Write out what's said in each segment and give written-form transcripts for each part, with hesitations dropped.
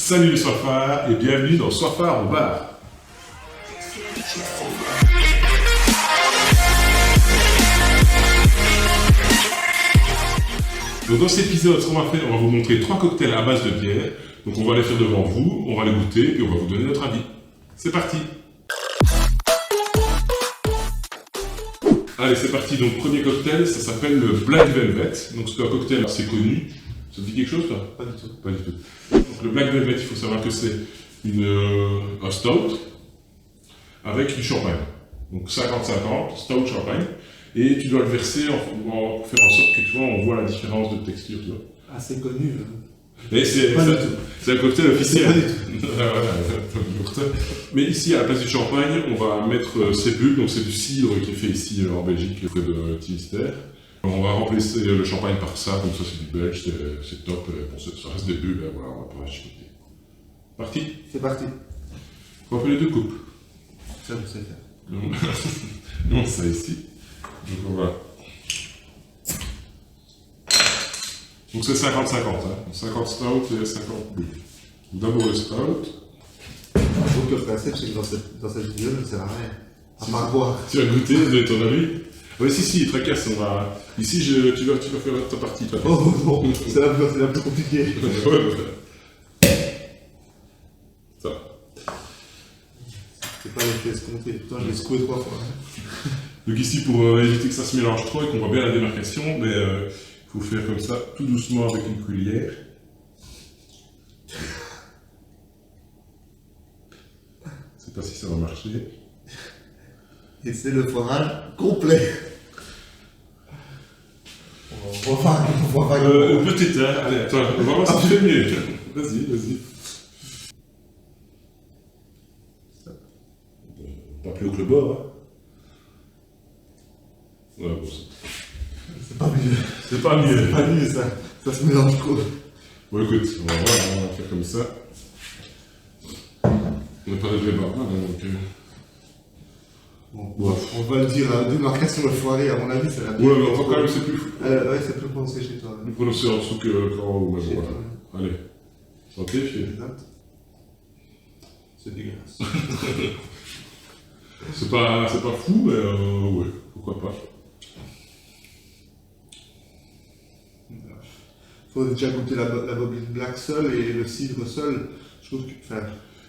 Salut les soifards et bienvenue dans Soifard au bar. Donc dans cet épisode, ce qu'on va faire, on va vous montrer 3 cocktails à base de bière. Donc on va les faire devant vous, on va les goûter et on va vous donner notre avis. C'est parti. Allez, c'est parti. Donc premier cocktail, ça s'appelle le Black Velvet. Donc c'est un cocktail assez connu. Ça te dit quelque chose, toi? Pas du tout. Pas du tout. Donc le Black Velvet, il faut savoir que c'est un stout avec du champagne. Donc 50-50, stout champagne. Et tu dois le verser pour faire en sorte que tu vois, on voit la différence de texture, tu vois. Assez connu. Et c'est un cocktail officiel. Pas du tout. Mais ici, à la place du champagne, on va mettre ces bulles. Donc c'est du cidre qui est fait ici en Belgique, près de Timister. On va remplacer le champagne par ça, comme ça c'est du belge, c'est top. Bon, ça reste des bulles, voilà, on va pas acheter. Parti? C'est parti. On va faire les deux coupes. Ça, je sais faire. Non, ça ici. Donc voilà. Donc c'est 50-50, hein. 50 stout et 50 bulles. D'abord le stout. Donc le principe, c'est que dans cette vidéo, je ne sers à rien. À part boire. Tu vas goûter, donner ton avis? Oui, si, tracasse, on va... Ici, tu vas faire ta partie, toi. Oh non, c'est la plus compliquée. Ouais. Ça. C'est pas l'effet escompté. Putain, je l'ai secoué 3 fois. Donc ici, pour éviter que ça se mélange trop et qu'on voit bien la démarcation, mais il faut faire comme ça, tout doucement avec une cuillère. Je sais pas si ça va marcher. Et c'est le forage complet. On va Petite, hein. Allez, attends, on va voir si tu fais mieux. Vas-y. Pas plus haut que le bord, hein. Ouais, bon, C'est pas mieux. c'est pas mieux. C'est pas mieux, ça. Ça se mélange trop. Bon, écoute, on va voir, on va faire comme ça. On n'a pas de vrai bar, hein, donc... Bon, Ouais. on va le dire, la démarcation de foirée, à mon avis, c'est la Ouais, mais on va quand même, c'est plus... Ouais, c'est plus prononcé chez toi. Plus prononcé en dessous qu'en haut, mais Chez bon, toi. voilà. Allez. Santé, fier. Exact. C'est dégueulasse. C'est pas fou, mais ouais, pourquoi pas. Faut déjà goûter la bobine black seule et le cidre seul. Je trouve que. Enfin,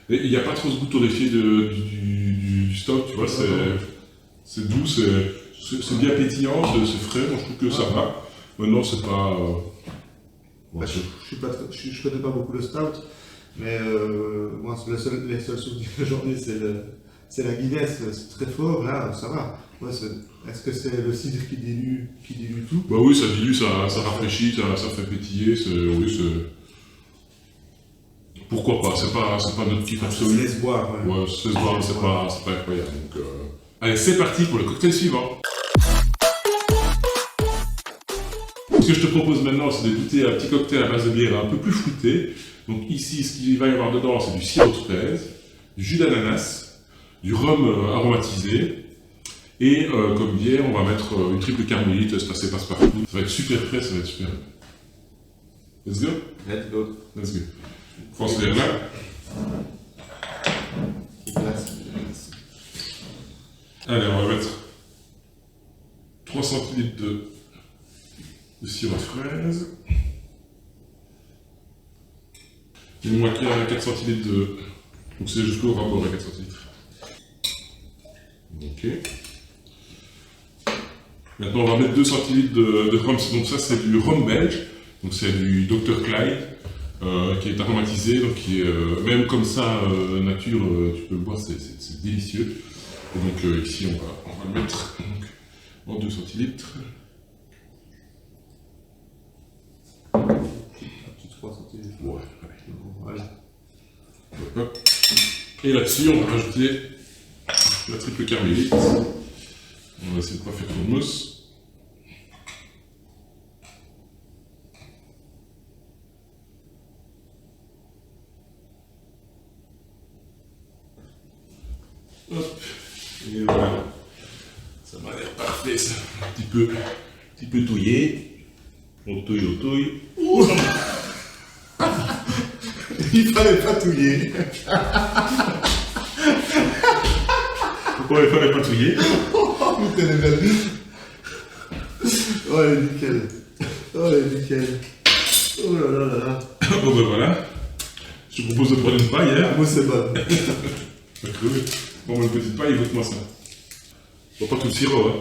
Et il n'y a pas trop ce goût torréfié du stock, tu vois, c'est doux, c'est bien pétillant, c'est frais, moi je trouve que ça va. Maintenant, c'est pas... bah, je connais pas beaucoup le stout, mais moi, les seuls souvenirs que j'en ai, c'est la Guinness, c'est très fort, là, ça va. Ouais, est-ce que c'est le cidre qui dilue tout? Bah oui, ça dilue, ça rafraîchit, ça fait pétiller, oui, c'est... Pourquoi pas, c'est pas notre kiff Ça se absolu. laisse boire. Ouais, c'est pas incroyable. Donc, allez, c'est parti pour le cocktail suivant. Ce que je te propose maintenant, c'est de goûter un petit cocktail à base de bière un peu plus fruité. Donc ici, ce qu'il va y avoir dedans, c'est du sirop de fraise, du jus d'ananas, du rhum aromatisé. Et comme bière, on va mettre une triple carmélite, espacée passe-partout. Ça va être super frais, ça va être super. Let's go? Let's go. Let's go. France vers là. Allez, on va mettre 3 centilitres de sirop de fraise. Une moitié à 4 centilitres de... Donc c'est jusqu'au rapport à 4 centilitres. Ok. Maintenant on va mettre 2 centilitres de rhum. Donc ça c'est du rhum belge. Donc c'est du Dr Clyde. Qui est aromatisé, donc qui est même comme ça nature, tu peux le boire, c'est délicieux. Et donc ici on va le mettre en 2 centilitres. Un petit 3 centilitres. Ouais, allez. Voilà. Hop. Et là-dessus on va rajouter la triple carmélite. On va essayer de ne pas faire trop de mousse. Hop, et voilà, ça m'a l'air parfait ça, un petit peu touillé, on touille, Il fallait pas touiller. Pourquoi il fallait pas touiller? Oh putain, elle est belle. Oh, elle est nickel. Oh, elle est nickel. Oh là là là là. Bon ben voilà. Je te propose de prendre une paille, hein. Moi, c'est bon. T'as crevé. Bon, une petite paille, goûte-moi ça. Bon, pas tout le sirop, hein.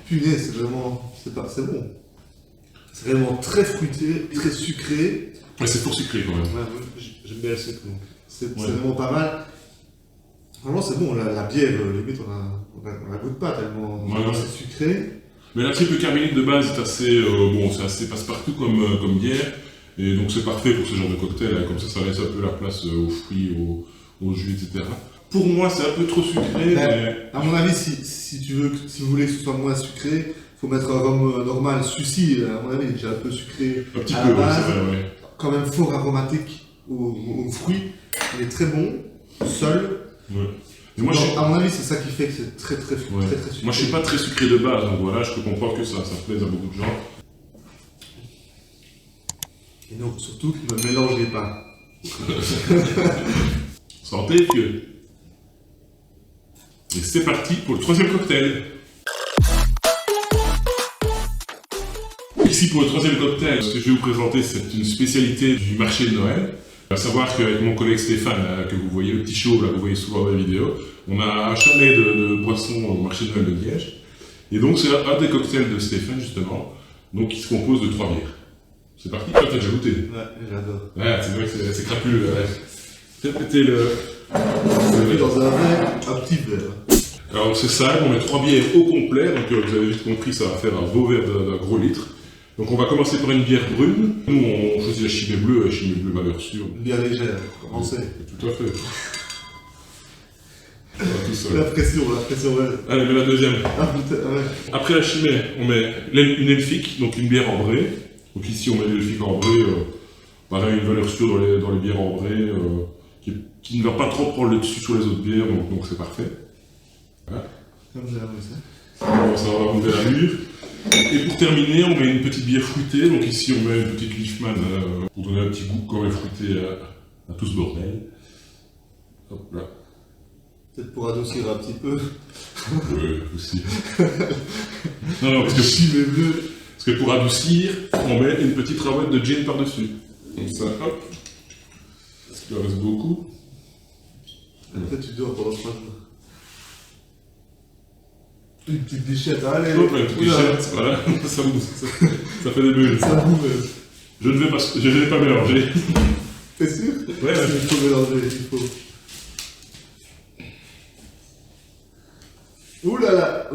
Punaise, c'est vraiment. C'est bon. C'est vraiment très fruité, très sucré. Ouais, c'est pour sucré quand même. Ouais, j'aime bien le sucre. C'est vraiment pas mal. Vraiment, c'est bon. La bière, limite, on la goûte pas tellement c'est sucré. Mais la triple carbonate de base est assez, c'est assez passe-partout comme bière. Et donc c'est parfait pour ce genre de cocktail, hein. Comme ça laisse un peu la place aux fruits, aux jus, etc. Pour moi, c'est un peu trop sucré, mais... À mon avis, si vous voulez que ce soit moins sucré, il faut mettre un rhum normal. Celui-ci, à mon avis, il est déjà un peu sucré Un petit à peu, la base, c'est vrai, ouais. quand même fort aromatique aux fruits. Il est très bon, seul. Ouais. Et moi, À mon avis, c'est ça qui fait que c'est très très sucré. Moi, je suis pas très sucré de base, donc voilà, je peux comprendre que ça plaise à beaucoup de gens. Et donc, surtout, ne mélangez pas. Santé, vieux. Et c'est parti pour le troisième cocktail. Ici, pour le troisième cocktail, ce que je vais vous présenter, c'est une spécialité du marché de Noël. À savoir qu'avec mon collègue Stéphane, que vous voyez, le petit chauve, là, vous voyez souvent dans les vidéos, on a un chalet de boissons au marché de Noël de Liège. Et donc, c'est un des cocktails de Stéphane, justement, donc qui se compose de 3 bières. C'est parti. Toi, t'as déjà goûté? Ouais, j'adore. Ouais, c'est vrai que c'est crapuleux. Ouais. Fais péter le... On met dans un verre, un petit verre. Alors, c'est ça, on met 3 bières au complet, donc vous avez vite compris, ça va faire un beau verre d'un gros litre. Donc, on va commencer par une bière brune. Nous, on choisit la chimée bleue valeur sûre. Une bière légère, commencez. Tout à fait. Ça va tout seul. La pression, ouais. Allez, mais la deuxième. Ah putain, ouais. Après la chimée, on met une elfique, donc une bière ambrée. Donc ici, on met l'elfique ambrée, pareil, une valeur sûre dans les bières ambrées, qui ne va pas trop prendre le dessus sur les autres bières, donc c'est parfait. Voilà. Comme j'ai aimé ça. Ça va remonter la mûre. Et pour terminer, on met une petite bière fruitée, donc ici on met une petite Liefman pour donner un petit goût quand même fruité à tout ce bordel. Hop là. Peut-être pour adoucir un petit peu. Ouais, aussi. Non, parce que Chimée bleue. Parce que pour adoucir, on met une petite ravette de gin par-dessus. Comme ça, hop. Parce qu'il en reste beaucoup. Après, tu dors pendant 3 jours. Une petite déchette, allez. Hop, une petite t-shirt, voilà. Ça fait des bulles. Ça boue. Je ne vais pas mélanger. T'es sûr? Ouais. Il faut mélanger, il faut. Ouh là là.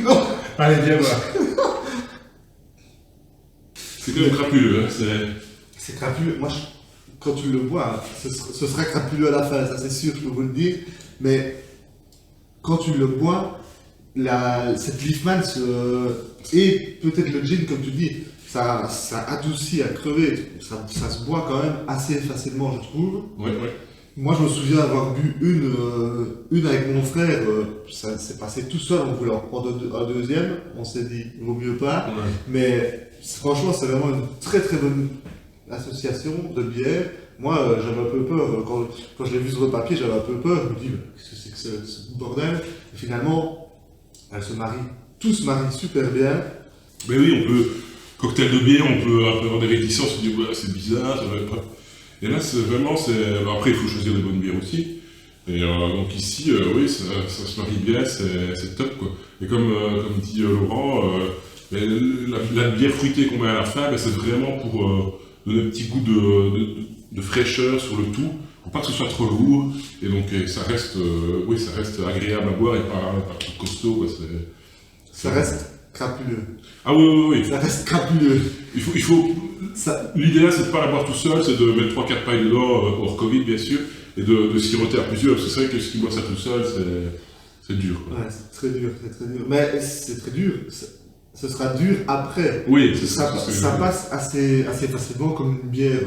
Non. Allez, viens voir. C'est quand même crapuleux, hein. C'est crapuleux. Moi, quand tu le bois, ce sera crapuleux à la fin, ça c'est sûr, je peux vous le dire. Mais quand tu le bois, cette Liefman et peut-être le gin, comme tu dis, ça adoucit à crever. Ça se boit quand même assez facilement, je trouve. Ouais. Moi, je me souviens avoir bu une avec mon frère. Ça s'est passé tout seul. On voulait en prendre un deuxième. On s'est dit, il vaut mieux pas. Ouais. Mais franchement, c'est vraiment une très très bonne association de bière. Moi, j'avais un peu peur. Quand je l'ai vu sur le papier, j'avais un peu peur. Je me dis, qu'est-ce que c'est que ce bordel? Et finalement, tout se marie super bien. Mais oui, on peut, cocktail de bière, on peut avoir des réticences, on se dit, ouais, c'est bizarre, ça va être... Et là, après, il faut choisir des bonnes bières aussi. Et donc ici, oui, ça se marie bien, c'est top, quoi. Et comme dit Laurent, la bière fruitée qu'on met à la fin, c'est vraiment pour donner un petit goût de fraîcheur sur le tout, pour pas que ce soit trop lourd. Et donc, ça reste agréable à boire et pas trop costaud, quoi. Ça reste crapuleux. Ah oui. Ça reste crapuleux. Il faut... L'idéal, c'est de ne pas la boire tout seul, c'est de mettre 3-4 pailles dedans, hors Covid, bien sûr, et de siroter à plusieurs, parce que c'est vrai que si tu bois ça tout seul, c'est dur, quoi. Ouais, c'est très dur. Mais c'est très dur. Ce sera dur après. Oui, ça passe assez facilement comme une bière,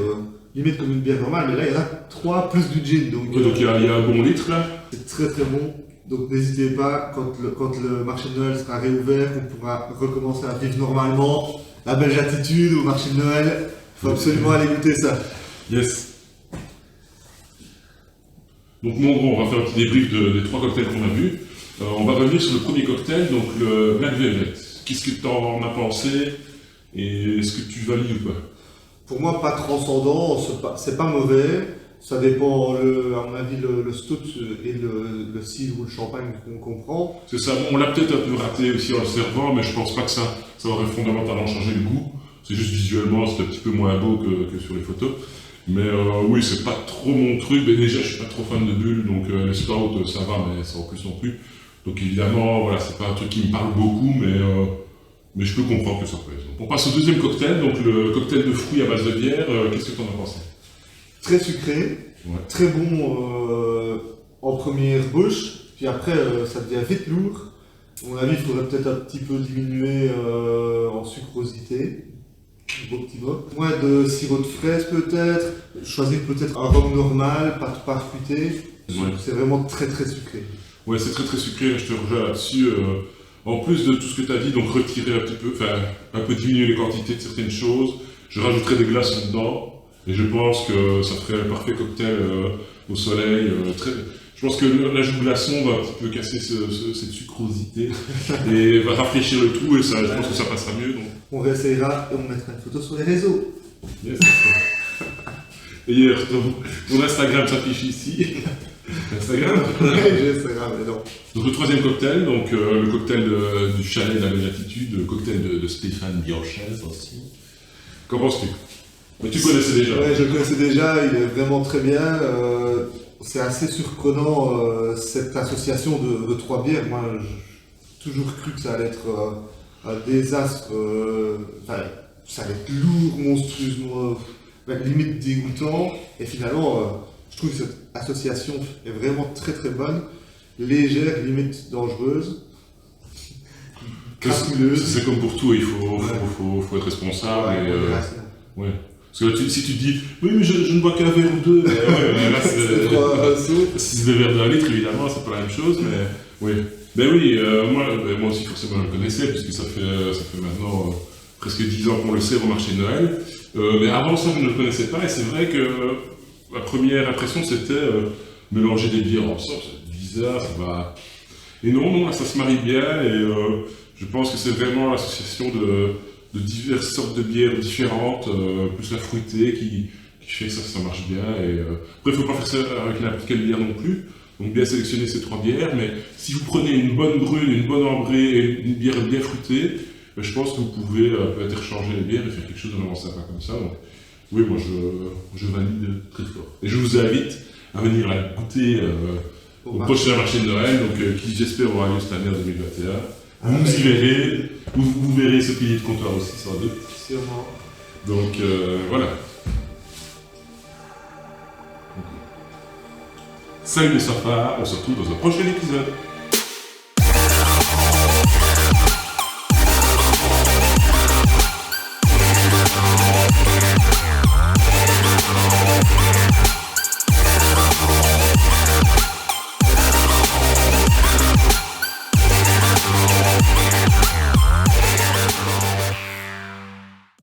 limite comme une bière normale, mais là, il y en a 3 plus du gin. Donc il y a un bon litre, là. c'est très très bon. Donc n'hésitez pas, quand le marché de Noël sera réouvert, on pourra recommencer à vivre normalement. La Belge attitude au marché de Noël, il faut absolument aller goûter ça. Yes. Donc bon, on va faire un petit débrief des 3 cocktails qu'on a vus. On va revenir sur le premier cocktail, donc le Black Velvet. Qu'est-ce que tu en as pensé et est-ce que tu valides ou pas? Pour moi, pas transcendant, c'est pas mauvais. Ça dépend, à mon avis, le stout et le cidre ou le champagne qu'on prend. C'est ça, on l'a peut-être un peu raté aussi en le servant, mais je pense pas que ça aurait fondamentalement changé le goût. C'est juste visuellement, c'est un petit peu moins beau que sur les photos. Mais oui, c'est pas trop mon truc. Mais déjà, je suis pas trop fan de bulles, donc les stouts, ça va, mais ça en plus non plus. Donc évidemment, voilà, c'est pas un truc qui me parle beaucoup, mais je peux comprendre que ça plaise. Donc on passe au deuxième cocktail, donc le cocktail de fruits à base de bière. Qu'est-ce que tu en as pensé? Très sucré, Ouais. très bon en première bouche, puis après ça devient vite lourd. À mon avis, il faudrait peut-être un petit peu diminuer en sucrosité. Beau petit mot. Moins de sirop de fraise peut-être, choisir peut-être un rhum normal, pas fruité. Ouais. C'est vraiment très très sucré. Ouais, c'est très très sucré, je te rejoins là-dessus. En plus de tout ce que tu as dit, donc retirer un petit peu, enfin un peu diminuer les quantités de certaines choses, je rajouterai des glaçons dedans, et je pense que ça ferait un parfait cocktail au soleil. Je pense que l'ajout de glaçons va un petit peu casser cette sucrosité et va rafraîchir le tout, et ça, je pense que ça passera mieux. Donc. On réessayera et on mettra une photo sur les réseaux. Yes. D'ailleurs, ton Instagram s'affiche ici. Instagram. J'ai Instagram, mais non. Donc le troisième cocktail, donc le cocktail du chalet de la Belle Attitude, le cocktail de Stéphane Bianchez aussi. Qu'en penses-tu? Mais tu connaissais déjà. Ouais, je le connaissais déjà, il est vraiment très bien. C'est assez surprenant cette association de 3 bières. Moi, j'ai toujours cru que ça allait être un désastre. Enfin, ça allait être lourd, monstrueusement, limite dégoûtant. Et finalement, je trouve que cette association est vraiment très très bonne, légère, limite dangereuse, crapuleuse. C'est comme pour tout, il faut être responsable. Ouais, et, ouais. Parce que là, si tu dis, oui, mais je ne bois qu'un verre ou deux, là, si c'est des verres d'un litre, évidemment, c'est pas la même chose, mais oui. Ben oui, moi aussi, forcément, je le connaissais, puisque ça fait maintenant presque 10 ans qu'on le sert au marché de Noël. Mais avant ça, je ne le connaissais pas, et c'est vrai que la première impression, c'était mélanger des bières ensemble, c'est bizarre, ça va. Et non, là, ça se marie bien, et je pense que c'est vraiment l'association de diverses sortes de bières différentes, plus la fruitée qui fait que ça marche bien. Et, après, il ne faut pas faire ça avec n'importe quelle bière non plus. Donc bien sélectionner ces 3 bières, mais si vous prenez une bonne brune, une bonne ambrée et une bière bien fruitée, je pense que vous pouvez peut-être changer les bières et faire quelque chose de vraiment sympa comme ça. Donc, oui, moi je valide très fort. Et je vous invite à venir la goûter au prochain marché de Noël, donc, qui j'espère aura lieu cette année en 2021. Vous y verrez, vous verrez ce pilier de comptoir aussi, sans doute. Sûrement. Donc voilà. Salut les safars, on se retrouve dans un prochain épisode.